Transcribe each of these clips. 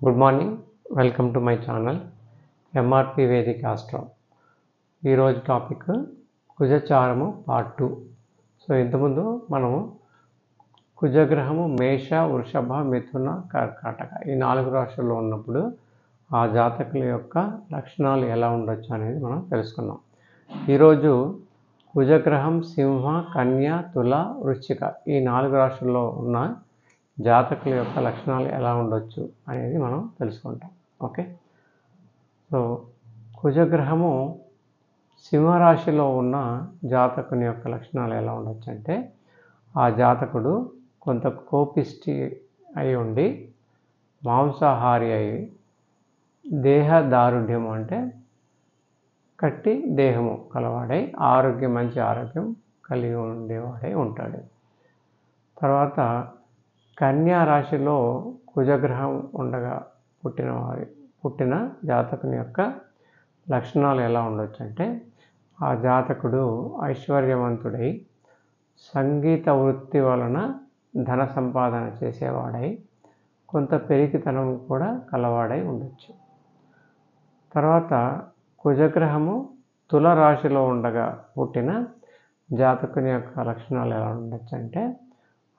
Good morning, welcome to my channel MRP వేదిక astro. ఈరోజు topic కుజచారము part 2. So ఇంతకుముందు మనము కుజగ్రహము మేష, వృషభ, మిథున, కర్కాటక ఈ 4 రాశుల్లో ఉన్నప్పుడు ఆ జాతకుల యొక్క లక్షణాలు ఎలా ఉండొచ్చు అనేది మనం తెలుసుకున్నాం. ఈరోజు కుజగ్రహం సింహ, కన్య, తుల, వృశ్చిక ఈ 4 రాశుల్లో ఉన్న జాతకుల యొక్క లక్షణాలు ఎలా ఉండొచ్చు అనేది మనం తెలుసుకుంటాం. ఓకే, సో కుజగ్రహము సింహరాశిలో ఉన్న జాతకుని యొక్క లక్షణాలు ఎలా ఉండొచ్చు అంటే, ఆ జాతకుడు కొంత కోపిష్టి అయి ఉండి, మాంసాహారి అయి, దేహ దారుఢ్యం అంటే కట్టి దేహము కలవాడై, మంచి ఆరోగ్యం కలిగి ఉండేవాడై ఉంటాడు. తర్వాత కన్యా రాశిలో కుజగ్రహం ఉండగా పుట్టిన జాతకుని యొక్క లక్షణాలు ఎలా ఉండొచ్చు అంటే, ఆ జాతకుడు ఐశ్వర్యవంతుడై, సంగీత వృత్తి వలన ధన సంపాదన చేసేవాడై, కొంత పెరిగితనం కూడా కలవాడై ఉండొచ్చు. తర్వాత కుజగ్రహము తుల రాశిలో ఉండగా పుట్టిన జాతకుని యొక్క లక్షణాలు ఎలా ఉండొచ్చు అంటే,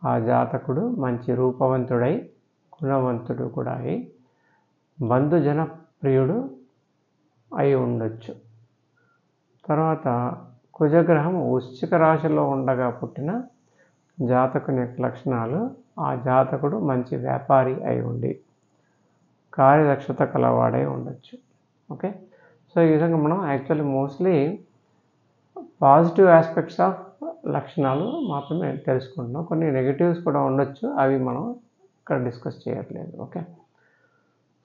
ఆ జాతకుడు మంచి రూపవంతుడై, గుణవంతుడు కూడా అయి, బంధుజన ప్రియుడు అయి ఉండొచ్చు. తర్వాత కుజగ్రహం వృశ్చిక రాశిలో ఉండగా పుట్టిన జాతకుని యొక్క లక్షణాలు, ఆ జాతకుడు మంచి వ్యాపారి అయి ఉండి, కార్యదక్షత కలవాడై ఉండొచ్చు. ఓకే, సో ఈ విధంగా మనం actually mostly positive aspects of లక్షణాలు మాత్రమే తెలుసుకుంటున్నాం. కొన్ని నెగిటివ్స్ కూడా ఉండొచ్చు, అవి మనం ఇక్కడ డిస్కస్ చేయట్లేదు. ఓకే,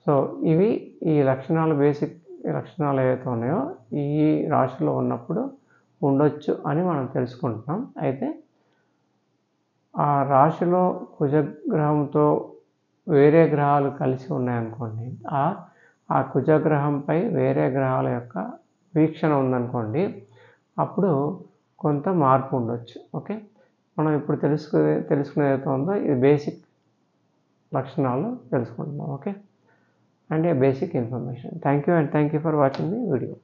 సో ఇవి ఈ లక్షణాలు, బేసిక్ లక్షణాలు ఏవైతే ఉన్నాయో ఈ రాశిలో ఉన్నప్పుడు ఉండొచ్చు అని మనం తెలుసుకుంటున్నాం. అయితే ఆ రాశిలో కుజగ్రహంతో వేరే గ్రహాలు కలిసి ఉన్నాయనుకోండి, ఆ కుజగ్రహంపై వేరే గ్రహాల యొక్క వీక్షణ ఉందనుకోండి, అప్పుడు కొంత మార్పు ఉండొచ్చు. ఓకే, మనం ఇప్పుడు తెలుసుకునేది ఏదైతే ఉందో ఇది బేసిక్ లక్షణాలు తెలుసుకుంటున్నాం. Okay, and basic information. Thank you for watching the video.